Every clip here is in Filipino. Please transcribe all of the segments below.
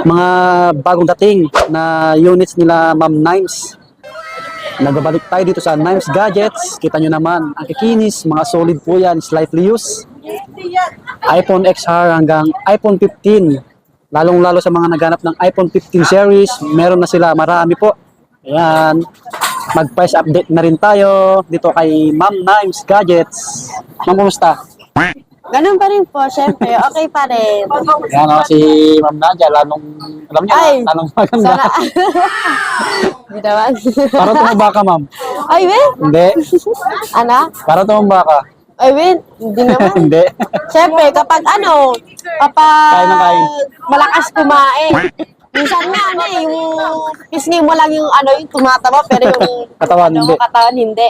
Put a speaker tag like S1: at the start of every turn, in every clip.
S1: mga bagong dating na units nila Ma'am Nimes. Nagbabalik tayo dito sa Nimes Gadgets. Kita nyo naman, ang kikinis, mga solid po yan, slightly used. iPhone XR hanggang iPhone 15. Lalong-lalo sa mga naghanap ng iPhone 15 series, meron na sila, marami po. Ayan, mag-price update na rin tayo dito kay Ma'am Nimes Gadgets. Ma'am, kumusta?
S2: Ganun pa rin po, syempre. Okay pa rin.
S1: Yan o, si Ma'am Nadia, alam niya,
S2: Ay,
S1: lalong maganda.
S2: sana. Hindi naman.
S1: Para tumaba ka, ma'am.
S2: Ay, wait.
S1: Hindi.
S2: Ano?
S1: Para tumaba ka.
S2: Ay, wait. Hindi naman.
S1: Hindi.
S2: Syempre, kapag
S1: Kain ng kain.
S2: malakas kumain. Minsan nga, yung pisngi mo lang yung yung tumataba, pero yung
S1: Katawan, hindi.
S2: katawan, hindi.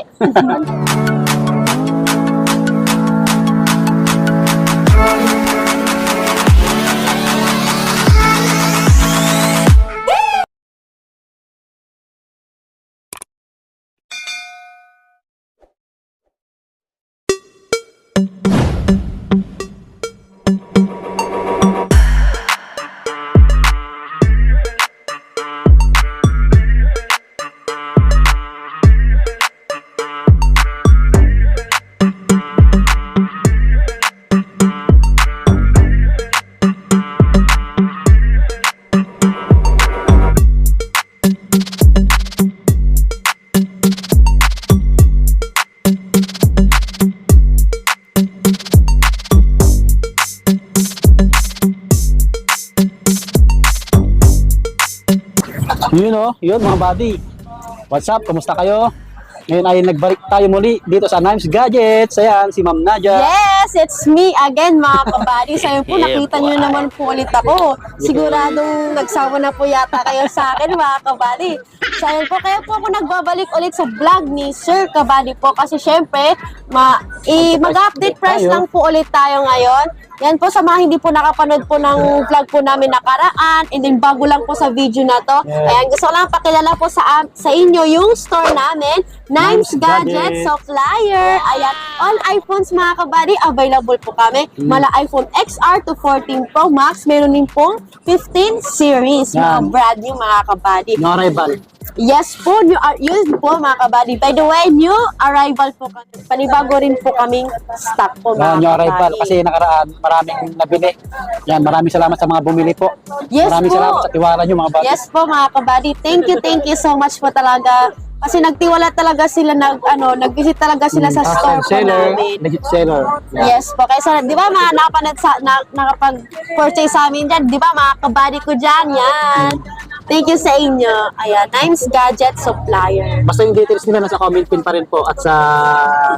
S1: Yun o, yun mga buddy. What's up? Kumusta kayo? Ngayon ay nagbalik tayo muli dito sa Nimes Gadgets. Ayan, si Ma'am Nadia.
S2: Yes, it's me again, mga kabady. Sa'yo po, nakita nyo naman po ulit ako. Siguradong nagsawa na po yata kayo sa akin, mga kabady. Sa'yo po, kaya po ako nagbabalik ulit sa vlog ni Sir Kabady po. Kasi syempre, mag-update price lang po ulit tayo ngayon. Yan po sa mga hindi po nakapanood po ng vlog po namin nakaraan, and then bago lang po sa video na to. Ayan, gusto ko lang pakilala po sa inyo yung store namin, Nimes Gadgets Supplier. Ayan, all iPhones mga kabady, available po kami. Mala iPhone XR to 14 Pro Max, meron din pong 15 series, mga brand new mga kabady.
S1: Yung arrival.
S2: Yes po, yun po mga kabady. By the way, new arrival po kami. Panibago rin po kaming stock po mga
S1: Yung arrival.
S2: kabady.
S1: Kasi nakaraan, maraming nabili. Yan, maraming salamat sa mga bumili po.
S2: Yes
S1: Maraming
S2: po.
S1: salamat sa tiwala nyo mga buddy.
S2: Yes po mga kabady. Thank you so much po talaga. Kasi nagtiwala talaga sila, nag-visit talaga sila sa store po namin.
S1: Legit seller. Yeah.
S2: Yes po. Kaya di ba mga nakapag-purchase sa amin dyan, di ba mga kabady ko dyan, yan. Thank you sa inyo. Ayan, Nimes Gadget Supplier.
S1: Basta yung details nila nasa comment pin pa rin po at sa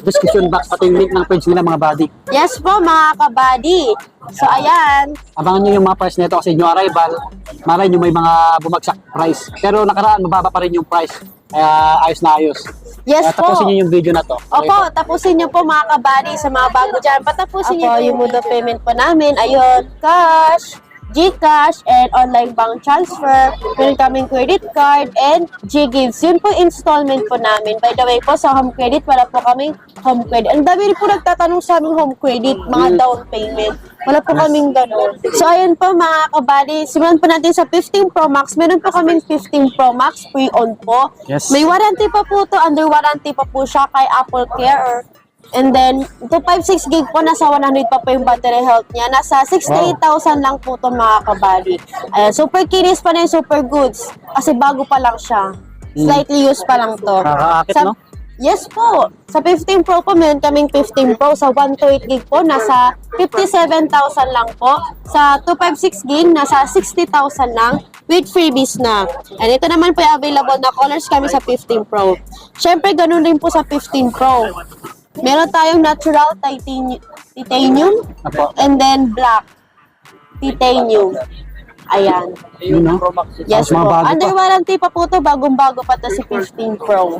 S1: description box pati yung link ng page nila mga buddy.
S2: Yes po mga kabady. So ayan.
S1: Abangan nyo yung mga price nito kasi yung arrival, malay nyo may mga bumagsak price. Pero nakaraan, mababa pa rin yung price. Kaya ayos na ayos.
S2: Yes
S1: Kaya
S2: po.
S1: tapusin nyo yung video na to. Okay
S2: Opo, tapusin niyo po mga kabady sa mga bago dyan. Patapusin niyo po yung mode of payment po namin. Ayun, cash, GCash, and online bank transfer. Meron kaming credit card and G-Gives. Yun po installment po namin. By the way po, sa home credit, wala po kaming home credit. Ang dami rin po nagtatanong sa aming home credit, mga down payment. Wala po kaming ganun. So, ayun po mga kabady. Simulan po natin sa 15 Pro Max. Meron po kaming 15 Pro Max pre-owned po.
S1: Yes.
S2: May warranty pa po to. Under warranty pa po siya kay Apple Care. And then, 256 gig po, nasa 100 pa po yung battery health niya. Nasa 68,000 lang po ito mga kabady. Ayan, super kinis pa na yung super goods. Kasi bago pa lang siya. Slightly used pa lang to.
S1: Kakaakit, no?
S2: Yes po. Sa 15 Pro po, meron kaming 15 Pro. Sa 128 gig po, nasa 57,000 lang po. Sa 256 gig, nasa 60,000 lang with freebies na. And ito naman po yung available na colors kami sa 15 Pro. Siyempre, ganun rin po sa 15 Pro. Meron tayong natural titanium
S1: Apo.
S2: and then black titanium. Ayan.
S1: Yun, no?
S2: Yes
S1: Tapos mga
S2: po.
S1: bago pa.
S2: Under warranty pa po to, bagong-bago pa to si 15 Pro.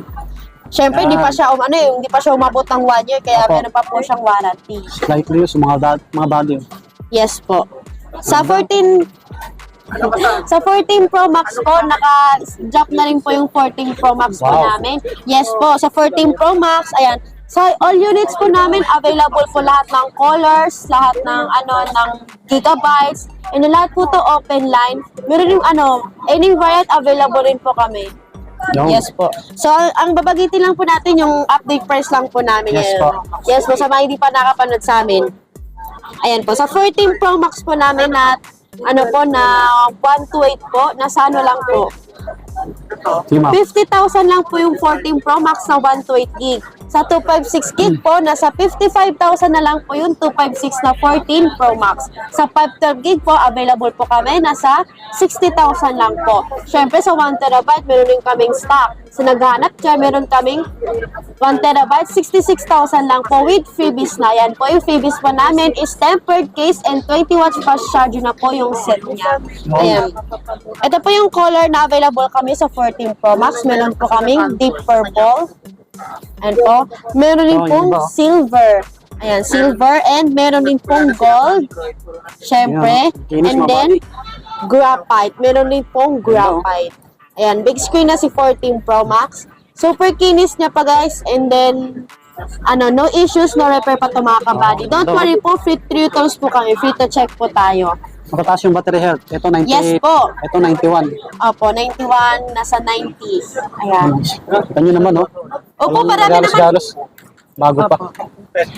S2: Siyempre, hindi pa siya hindi pa siya umabot ng 1 year, kaya
S1: Opo.
S2: meron pa po siyang warranty.
S1: Slightly used, mga body.
S2: Yes po. Sa 14 Pro Max po, naka-drop na rin po yung 14 Pro Max po
S1: Wow.
S2: namin. Yes po, sa 14 Pro Max, ayan, Sa all units po namin, available po lahat ng colors, lahat ng ng gigabytes, and lahat po to open line. Meron yung any variant available rin po kami.
S1: Yun.
S2: Yes po. So, ang babagitin lang po natin yung update price lang po namin.
S1: Yes
S2: ngayon.
S1: po.
S2: Yes po, sa mga hindi pa nakapanood sa amin. Ayan po, sa 14 Pro Max po namin na na 128 po, nasa lang po.
S1: Sige, ma'am.
S2: 50,000 lang po yung 14 Pro Max na 128 gig. Sa 256 gig po, nasa 55,000 na lang po yung 256 na 14 Pro Max. Sa 512 gig po, available po kami, nasa 60,000 lang po. Siyempre, sa 1 terabyte, meron din kaming stock. Sa naghanap dyan, meron kaming 1 terabyte, 66,000 lang po with freebies na. Yan po, yung freebies po namin is tempered case and 20 watts fast charger na po yung set niya. Ayan. Ito po yung color na available kami sa 14 Pro Max. Meron po kaming deep purple. Ayan po. Meron din pong silver. Ayan, silver. And meron din pong gold. Siyempre. And then, graphite. Meron din pong graphite. Ayan, big screen na si 14 Pro Max. Super kinis niya pa, guys. And then, no issues, no repair pa ito mga kabady. Don't worry po, free returns po kami. Free to check po tayo.
S1: Makataas yung battery health. Ito 90.
S2: Yes po.
S1: Ito 91.
S2: Opo, 91, nasa 90. Ayan.
S1: Kita nyo naman, oh.
S2: Opo, marami naman.
S1: Galos. Bago pa.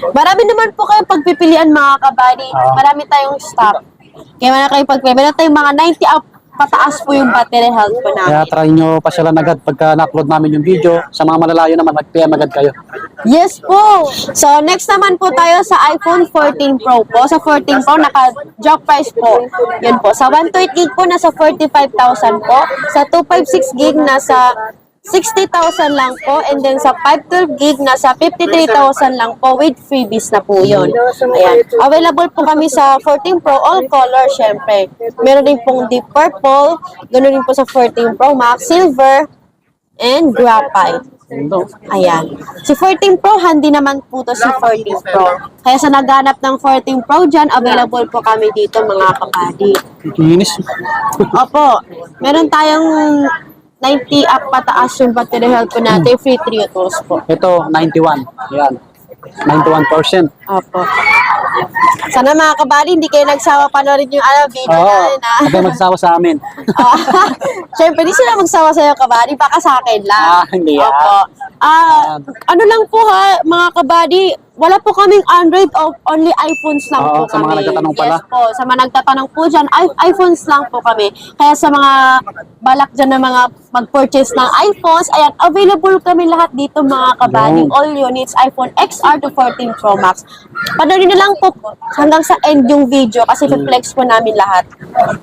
S2: Marami naman po kayo pagpipilian mga kabady. Marami tayong stock. Kaya wala kayo pagpipilian. Meron tayong mga 90 up pataas po yung battery health po
S1: Kaya
S2: namin.
S1: try nyo pasyalan agad pagka na-upload namin yung video. Sa mga malalayo naman, mag-PM agad kayo.
S2: Yes po! So, next naman po tayo sa iPhone 14 Pro po. Sa 14 Pro, naka-drop price po. Yun po. Sa 128 gig po, nasa 45,000 po. Sa 256 gig, nasa 60,000 lang po. And then sa 512 gig, nasa 53,000 lang po with freebies na po yun. Ayan. Available po kami sa 14 Pro, all color syempre. Meron din pong deep purple, ganoon din po sa 14 Pro Max, silver, and graphite. Ayan. Si 14 Pro, handy naman po to si 14 Pro. Kaya sa naghanap ng 14 Pro dyan, available po kami dito mga kapadi.
S1: Kinis.
S2: Opo, meron tayong 90 up pataas yung battery health po natin, free 3 tools po.
S1: Ito, 91. Yan. 91%.
S2: Opo. Sana mga kabali, hindi kayo nagsawa panoorin yung video
S1: Oo.
S2: natin.
S1: Huwag kayo magsawa sa amin.
S2: Siyempre, di sila magsawa sa'yo kabali, baka sa akin lang.
S1: Hindi yan.
S2: Opo. Ano lang po ha, mga kabady, wala po kaming Android, only iPhones lang
S1: Oo,
S2: po
S1: sa
S2: kami.
S1: mga nagtatanong pala.
S2: Yes po, sa mga nagtatanong po dyan, iPhones lang po kami. Kaya sa mga balak dyan na mga mag-purchase ng iPhones, ayan, available kami lahat dito mga kabady.
S1: Wow.
S2: All units, iPhone XR to 14 Pro Max. Panoorin na lang po hanggang sa end yung video kasi flex po namin lahat.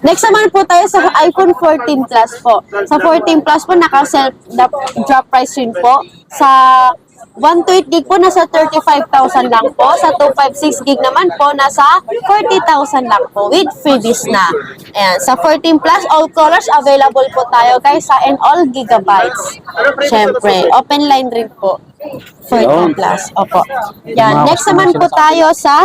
S2: Next naman po tayo sa iPhone 14 Plus po. Sa 14 Plus po, naka-self drop price rin po. Sa 128 gig po, nasa 35,000 lang po. Sa 256 gig naman po, nasa 40,000 lang po with freebies na. Ayan. Sa 14 Plus, all colors available po tayo guys sa and all gigabytes. Siyempre, open line rin po. 14 Plus. Opo. Yan. Next naman po tayo sa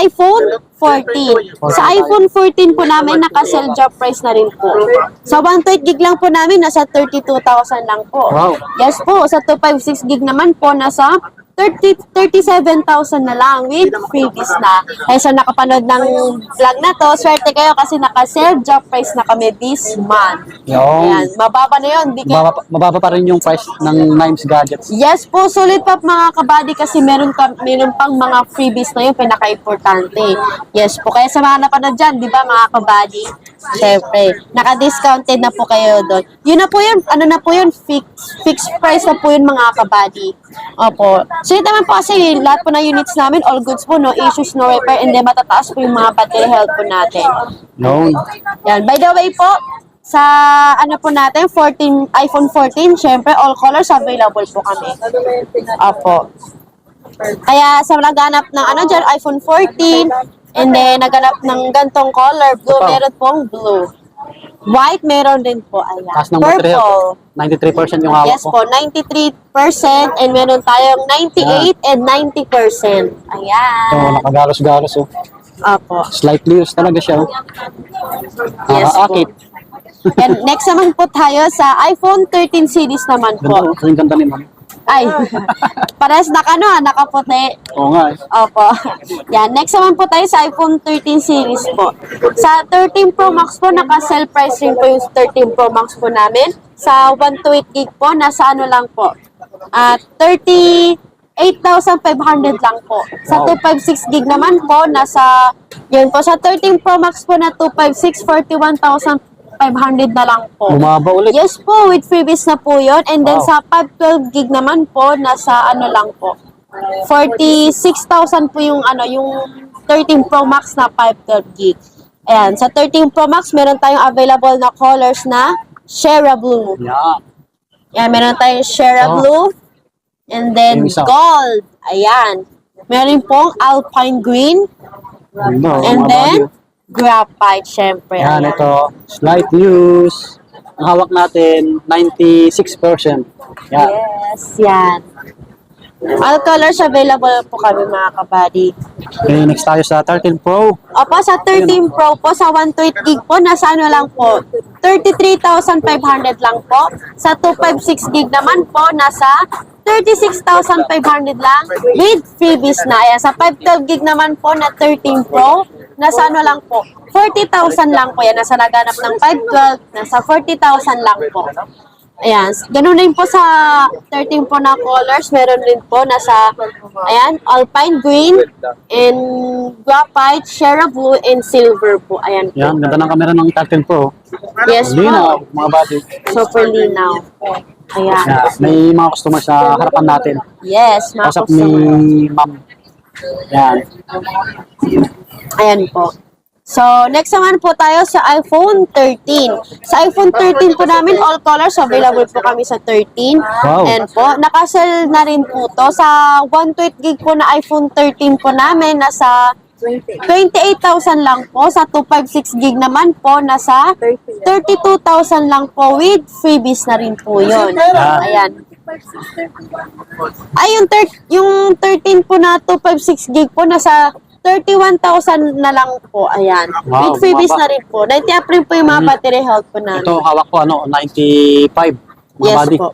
S2: iPhone 14. Sa iPhone 14 po namin, naka-sell drop price na rin po. Sa 128 gig lang po namin, nasa 32,000 lang po.
S1: Wow.
S2: Yes po. Sa 256 gig naman po, nasa 37,000 na lang with freebies na. Kaya sa nakapanood ng vlog na to, swerte kayo kasi naka-sell drop price na kami this month.
S1: Yung
S2: Ayan. Mababa na yun. Di kayo
S1: mababa pa rin yung price ng Nimes Gadgets.
S2: Yes po, sulit pa mga kabady kasi meron pang mga freebies na yun, pinaka-importante. Yes po, kaya sa mga napanood dyan, di ba mga kabady? Siyempre, naka-discounted na po kayo doon. Yun na po yun, ano na po yun, fixed price na po yun mga kabady. Opo. Sulit naman po kasi lahat po ng units namin, all goods po, no issues, no repair, and then matataas po yung mga battery health po natin.
S1: Yun.
S2: Yan, by the way po, sa ano po natin, iPhone 14, syempre all colors available po kami. Opo. Kaya sa naghanap ng ano dyan, iPhone 14, and then naghanap ng gantong color, blue,
S1: Ito.
S2: meron pong blue. White, meron din po. Ayan.
S1: Taas ng battery health. 93% yung hawak
S2: Yes
S1: ko.
S2: po, 93%, and meron tayong 98 and 90%. Ayan.
S1: Ito, nakagalos-galos. Oh.
S2: Opo.
S1: Slightly used talaga siya. Oh.
S2: Yes po.
S1: Nakaka-akit.
S2: And next naman po tayo sa iPhone 13 series naman
S1: Ganda,
S2: po.
S1: oh. Ang ganda ni ma'am.
S2: Ay, pares nakaputi.
S1: Oo nga eh.
S2: Opo. Yan. Next naman po tayo sa iPhone 13 series po. Sa 13 Pro Max po, naka-sell price rin po yung 13 Pro Max po namin. Sa 128 gig po, nasa ano lang po. 38,500 lang po. Sa 256 gig naman po, nasa, yun po, sa 13 Pro Max po na 256, 41,500 na lang po.
S1: Bumaba ulit.
S2: Yes po, with freebies na po yun. And then sa 512 gig naman po, nasa ano lang po. 46,000 po yung ano, yung 13 Pro Max na 512 gig. Ayan, sa 13 Pro Max, meron tayong available na colors na Shera Blue.
S1: Yan.
S2: Ayan, meron tayong Shera Blue. And then
S1: Yung isa.
S2: Gold. Ayan. Meron pong Alpine Green.
S1: Ano,
S2: And
S1: mga
S2: then
S1: body.
S2: Graphite, syempre.
S1: Yan,
S2: Ayan.
S1: ito. Slight use. Ang hawak natin, 96%. Yan.
S2: Yes, yan. All colors available po kami mga kabady.
S1: Okay, next tayo sa 13 Pro.
S2: Opo, sa 13 Pro po, sa 128 gig po, nasa ano lang po, 33,500 lang po. Sa 256 gig naman po, nasa 36,500 lang with freebies na. Ayan, sa 512 gig naman po na 13 Pro, nasa ano lang po, 40,000 lang po. Yan, nasa naganap ng 512, nasa 40,000 lang po. Ayan, ganun din po sa 13 po na colors, meron din po nasa, ayan, Alpine Green, and Graphite, Shera Blue, and Silver po. Ayan po.
S1: Yan, ganda ng camera ng 13 Pro.
S2: Yes
S1: Hindi na,
S2: po,
S1: mga body.
S2: super linaw. Ayan.
S1: Yan, may mga customer sa harapan natin.
S2: Yes, mga
S1: Kausap ni
S2: customer.
S1: Ma'am. Yan.
S2: Ayan po. So, next naman po tayo sa iPhone 13. Sa iPhone 13 po namin, all colors available po kami sa 13.
S1: Wow.
S2: And po, nakasell na rin po to. Sa 128 gig po na iPhone 13 po namin, nasa 28,000 lang po. Sa 256 gig naman po, nasa 32,000 lang po with freebies na rin po yun. Ayan. Ay, yung 13 po na 256 gig po, nasa 31,000 na lang po. Ayan.
S1: Wow,
S2: With freebies
S1: baba.
S2: na rin po. 90 April po yung mga battery health po namin.
S1: Ito, hawak ko, 95. Mga
S2: Yes
S1: body.
S2: po.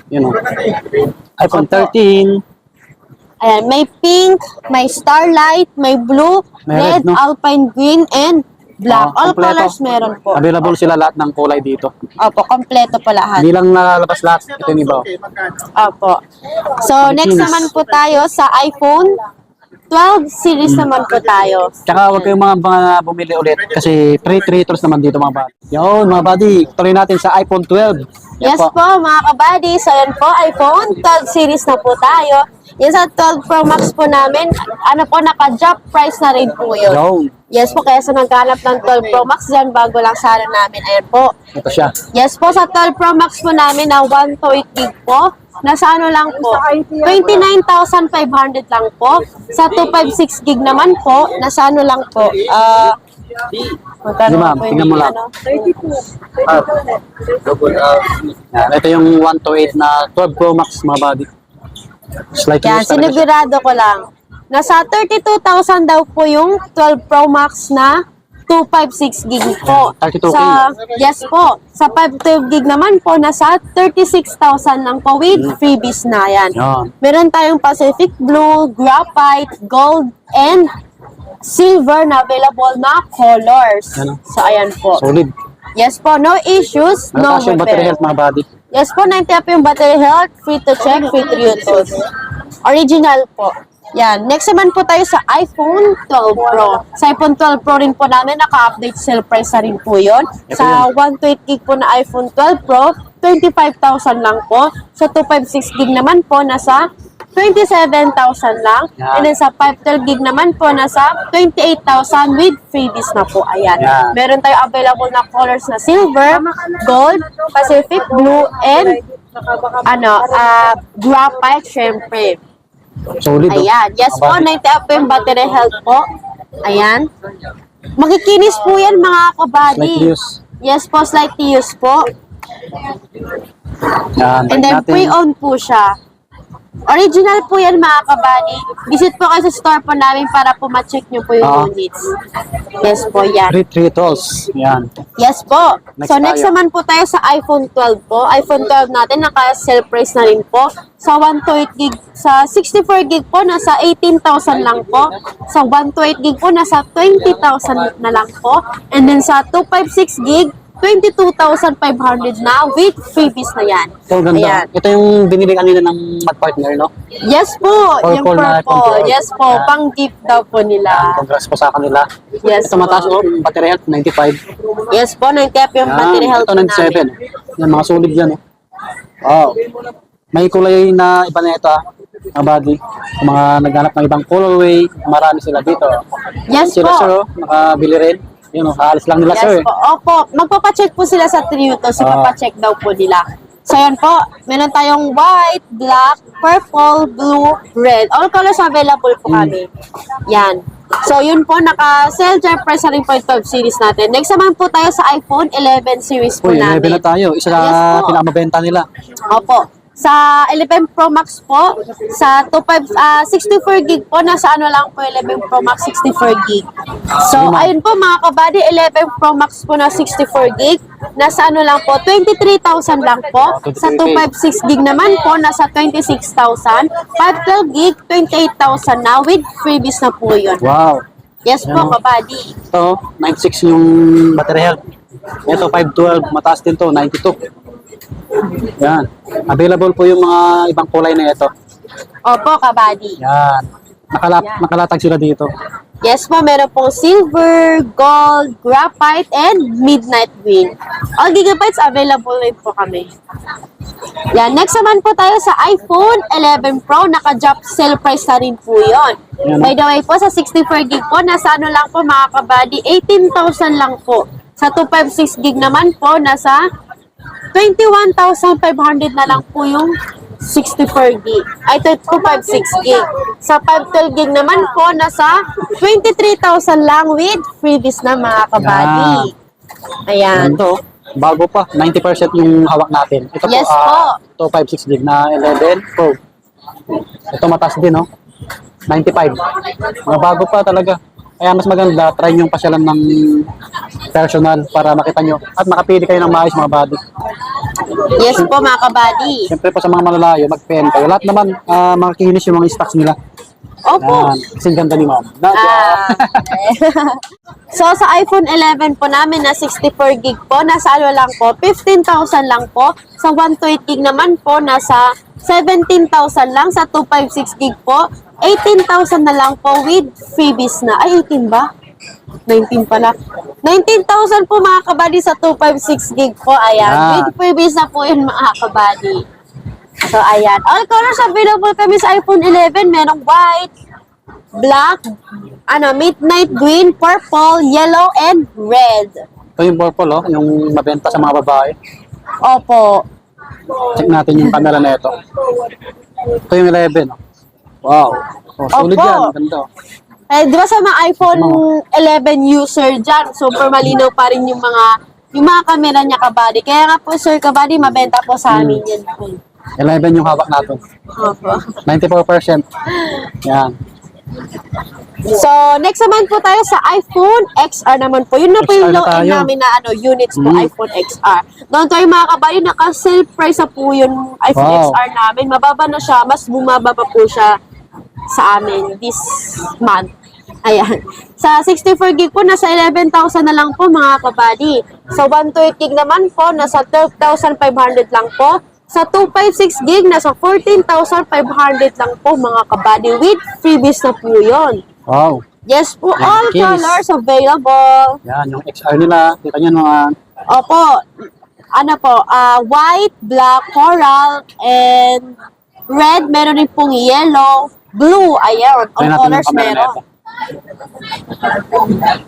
S1: Yun o. iPhone 13.
S2: Ayan, may pink, may starlight, may blue,
S1: May
S2: red,
S1: red, no?
S2: alpine green, and black. All
S1: Kompleto.
S2: colors meron po.
S1: Available sila lahat ng kulay dito.
S2: Opo, kompleto po lahat.
S1: Hindi lang nalabas lahat. Ito yung iba.
S2: Opo. So, next
S1: Pilipinas.
S2: naman po tayo sa iPhone 12 series naman po tayo.
S1: Tsaka huwag kayong mga bumili ulit kasi free returns naman dito mga body. Yun mga body, tuloy natin sa iPhone 12. Yan
S2: Yes po, mga kabady. So, yan po, iPhone 12 series na po tayo. Yan sa 12 Pro Max po namin, ano po, naka-drop price na rin po yun.
S1: Yun,
S2: Yes po, kaya sa naghanap ng 12 Pro Max dyan, bago lang sa ano namin. Ayan po.
S1: ito siya.
S2: Yes po, sa 12 Pro Max po namin na 128 gig po, nasa ano lang po, 29,500 lang po. Sa 256 gig naman po, nasa ano lang po, magkano
S1: Di ma'am,
S2: po
S1: tingnan mo lang.
S2: ano?
S1: Yan, ito yung 128 na 12 Pro Max mga body. Slightly
S2: Yan,
S1: used talaga siya.
S2: sinigurado ko lang. Nasa 32,000 daw po yung 12 Pro Max na 256 gig po.
S1: 32K.
S2: Yes po. Sa 512 gig naman po, nasa 36,000 lang po with freebies na yan.
S1: Yan.
S2: Meron tayong Pacific Blue, Graphite, Gold, and Silver na available na colors.
S1: Yan.
S2: So, ayan po.
S1: Solid.
S2: Yes po, no issues, no
S1: Malataas yung battery
S2: repair.
S1: health mga body.
S2: Yes po, 90 up yung battery health, free to check, free to use. Original po. Yan. Next naman po tayo sa iPhone 12 Pro. Sa iPhone 12 Pro rin po namin, naka-update sale price na rin po yun.
S1: Ito
S2: Sa 128 gig po na iPhone 12 Pro, 25,000 lang po. Sa 256 gig naman po, nasa 27,000 lang.
S1: Yan.
S2: And then sa 512 gig naman po, nasa 28,000 with freebies na po. Ayan.
S1: Yan.
S2: Meron tayo available na colors na silver, gold, Pacific blue, and graphite, syempre.
S1: Solid. oh.
S2: Ayan. Yes po,
S1: Mga body.
S2: 90 up yung battery health po. Ayan. Makikinis po yan mga kabady.
S1: Slightly used.
S2: Yes po, slightly use po.
S1: Yan,
S2: And then
S1: natin.
S2: pre-owned po siya. Original po yan mga kabady. Visit po kayo sa store po namin para po ma-check nyo po yung units. Yes po, yan.
S1: Three tolls. Yan.
S2: Yes po. So
S1: Next
S2: next
S1: tayo.
S2: naman po tayo sa iPhone 12 po. iPhone 12 natin naka-sale price na rin po. Sa 128 gig, sa 64 gig po nasa 18,000 lang po. Sa 128 gig po nasa 20,000 na lang po. And then sa 256 gig 22,500 na with freebies na yan.
S1: So, ganda.
S2: Ayan.
S1: Ito yung binili kanina ng Mad Partner, no?
S2: Yes po, yung
S1: Purple na
S2: purple.
S1: control.
S2: Yes po,
S1: Ayan.
S2: pang gift daw po nila.
S1: Congrats po sa kanila.
S2: Yes
S1: Ito mataas, oh, battery health, 95.
S2: Yes po, 90 yung battery health
S1: ito,
S2: po
S1: 97.
S2: namin.
S1: Yan, mga solid yan, oh. Wow. May kulay na iba na ito, mga body. Kung mga naghanap ng ibang colorway, marami sila dito.
S2: Yes
S1: Sila,
S2: po.
S1: sir, oh, nakabili rin. Yun, oh, haalis lang nila, sir.
S2: Yes po. Opo, magpapacheck po sila sa Triuto. So, papacheck daw po nila. So, yan po. Meron tayong white, black, purple, blue, red. All colors available po kami. Yan. So, yun po. Naka-sell jar price na rin po yung 12 series natin. Next naman po tayo sa iPhone 11 series po
S1: Uy, 11
S2: namin.
S1: na tayo. Isa
S2: Yes
S1: na
S2: po.
S1: pinakamabenta nila.
S2: Opo. Sa 11 Pro Max po, sa 64 gig po, nasa ano lang po 11 Pro Max 64 gig. So, ayun po mga kabady, 11 Pro Max po na 64 gig, nasa ano lang po, 23,000 lang po. Sa 256 gig naman po, nasa 26,000. 512 gig, 28,000 na with freebies na po yun.
S1: Wow.
S2: Yes po, kabady.
S1: Ito, 96 yung battery health. Ito, 512. Mataas din to, 92. Yan. Available po yung mga ibang kulay na ito.
S2: Opo, kabady.
S1: Yan. Nakalatag sila dito.
S2: Yes po, meron pong silver, gold, graphite, and midnight green. All gigabytes available rin po kami. Yan, next naman po tayo sa iPhone 11 Pro. Naka-drop sale price na rin po yun.
S1: Yan.
S2: By the way po, sa 64 gig po, nasa ano lang po mga kabady, 18,000 lang po. Sa 256 gig naman po, nasa 21,500 na lang po yung 64 gig. Ay, 256 gig. Sa 512 gig naman po, nasa 23,000 lang with freebies na mga kabady. Ayan.
S1: Ito, bago pa. 90% yung hawak natin. Ito
S2: Yes
S1: po, 256 gig na 11 Pro. Ito mataas din, no? 95. Mga bago pa talaga. Kaya mas maganda, try nyo pasyalan ng personal para makita nyo at makapili kayo ng maayos mga body.
S2: Yes po mga kabady.
S1: Siyempre po sa mga malalayo, mag-pen kayo. Lahat naman, mga kinis yung mga stocks nila.
S2: Opo.
S1: Yan. Kasing ganda ni ma'am.
S2: So, sa iPhone 11 po namin na 64 gig po, nasa ano lang po, 15,000 lang po. Sa 128 gig naman po, nasa 17,000 lang. Sa 256 gig po, 18,000 na lang po with freebies na. Ay, 18 ba? 19 pala. 19,000 po mga kabady sa 256 gig po. Ayan. With freebies na po yun mga kabady. So, ayan. All colors available kami sa iPhone 11. Merong white, black, midnight green, purple, yellow, and red.
S1: Ito yung purple, oh, yung mabenta sa mga babae.
S2: Opo.
S1: Check natin yung camera na ito. Ito yung 11. Oh. Wow. Oh, solid
S2: Opo.
S1: yan. Ganda. Oh.
S2: Eh, di ba sa mga iPhone 11 user dyan, super malinaw pa rin yung mga camera niya kabady. Kaya nga po, Sir Kabady, mabenta po sa amin yan po.
S1: 11 yung hawak natin.
S2: Opo.
S1: 94%. Yan.
S2: So, next naman po tayo sa iPhone XR naman po. Yun na po yung
S1: XR na
S2: low-end
S1: tayo.
S2: namin na units po, iPhone XR. Doon tayo mga kabayo, naka-sale price na po yung iPhone
S1: Wow.
S2: XR namin. Mababa na siya, mas bumaba pa po siya sa amin this month. Ayan. Sa 64 gig po, nasa 11,000 na lang po mga kabady. Sa 128 gig naman po, nasa 12,500 lang po. Sa 256 gig, nasa 14,500 lang po mga kabady with freebies na po yun.
S1: Wow.
S2: Yes po,
S1: Yan,
S2: all
S1: case.
S2: colors available.
S1: Yan, yung XR nila. Kita nyo mga
S2: Opo, white, black, coral, and red. Meron din pong yellow, blue, ayan, all
S1: Try natin yung
S2: colors
S1: camera na
S2: meron.
S1: ito.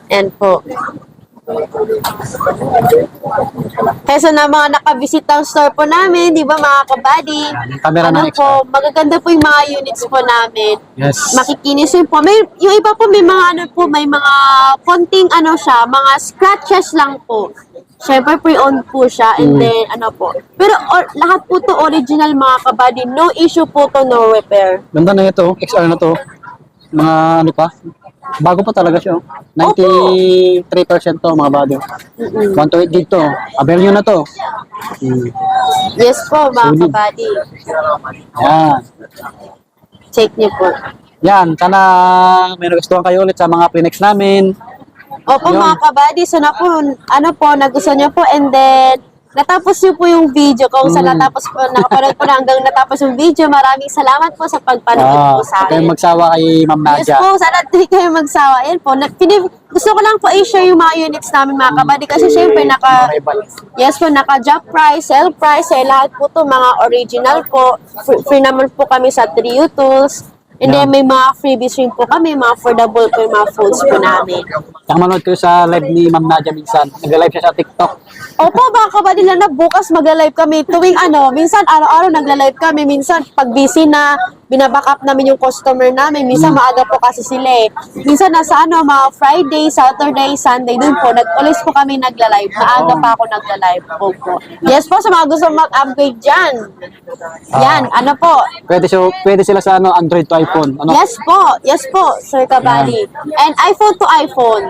S2: And po. Kaya sa na mga nakabisit ang store po namin, di ba mga kabady?
S1: Yung camera
S2: Ano
S1: ng
S2: po,
S1: extra.
S2: magaganda po yung mga units po namin.
S1: Yes.
S2: Makikinis yun po. May, yung iba po may mga ano po, may mga konting ano siya, mga scratches lang po. Siyempre pre-owned po siya and then ano po. Pero lahat po to original mga kabady. No issue po to, no repair.
S1: Ganda na ito, XR na to. Mga ano pa? Bago pa talaga siya. 93% to mga body. 128 gig to. Abel nyo na to.
S2: Yes po mga
S1: Solid.
S2: kabady.
S1: Yan.
S2: Check niyo po.
S1: Yan, sana may nagustuhan kayo ulit sa mga Phoenix namin.
S2: Opo
S1: Ayun.
S2: mga kabady, so na po, ano po, nagustuhan niyo po and then natapos niyo po yung video. Kung saan natapos po, nakapanood po na hanggang natapos yung video, maraming salamat po sa pagpanood po sa
S1: Huwag kayong
S2: akin.
S1: magsawa kay Ma'am
S2: Yes
S1: Nadia.
S2: po, sana di kayo magsawa. Yan po, gusto ko lang po i-share yung mga units namin mga kabady kasi syempre yes po, naka-job price, sale price, lahat po to mga original po. Free naman po kami sa Trio Tools. And then may mga freebies rin po kami, mga affordable po yung mga phones po namin.
S1: Saka manood kayo sa live ni Ma'am Nadia minsan. Nag-live siya sa TikTok.
S2: Opo, mga kabady lang na bukas magla-live kami. Tuwing minsan araw-araw nagla-live kami. Minsan pag busy na, binaback up namin yung customer namin. Minsan maaga po kasi sila eh. Minsan nasa mga Friday, Saturday, Sunday, dun po, always po kami nagla-live. Maaga pa ako nagla-live po. Yes po, sa mga gusto mag-upgrade dyan. Yan, ano po.
S1: Pwede sila sa Android to iPhone. Ano?
S2: Yes po, Sir Kabady. And iPhone to iPhone.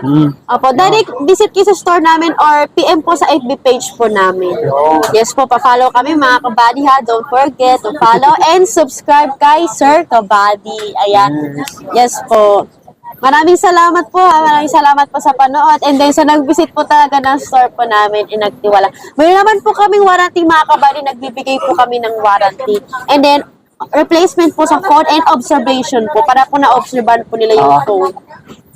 S2: Opo, direct visit kayo sa store namin or PM po sa FB page po namin. Yes po, pa-follow kami mga kabady ha. Don't forget to follow and subscribe kay Sir Kabady. Ayan. Yes po. Maraming salamat po ha. Maraming salamat po sa panood. And then sa nag-visit po talaga ng store po namin, inagtiwala. Mayroon naman po kaming warranty mga kabady. Nagbibigay po kami ng warranty. And then, replacement po sa phone and observation po para po na-observan po nila yung phone.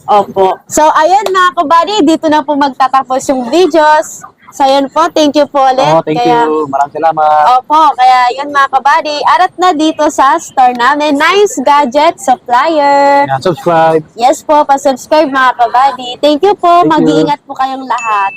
S2: Opo. So, ayan mga kabady, dito na po magtatapos yung videos. So, ayan po, thank you po ulit.
S1: Oh, thank you. Maraming salamat.
S2: Opo, kaya yun mga kabady, arat na dito sa store namin, Nice Gadget Supplier.
S1: Yan, subscribe.
S2: Yes po, pa-subscribe mga kabady. Thank you po,
S1: Thank you.
S2: mag-iingat po kayong lahat.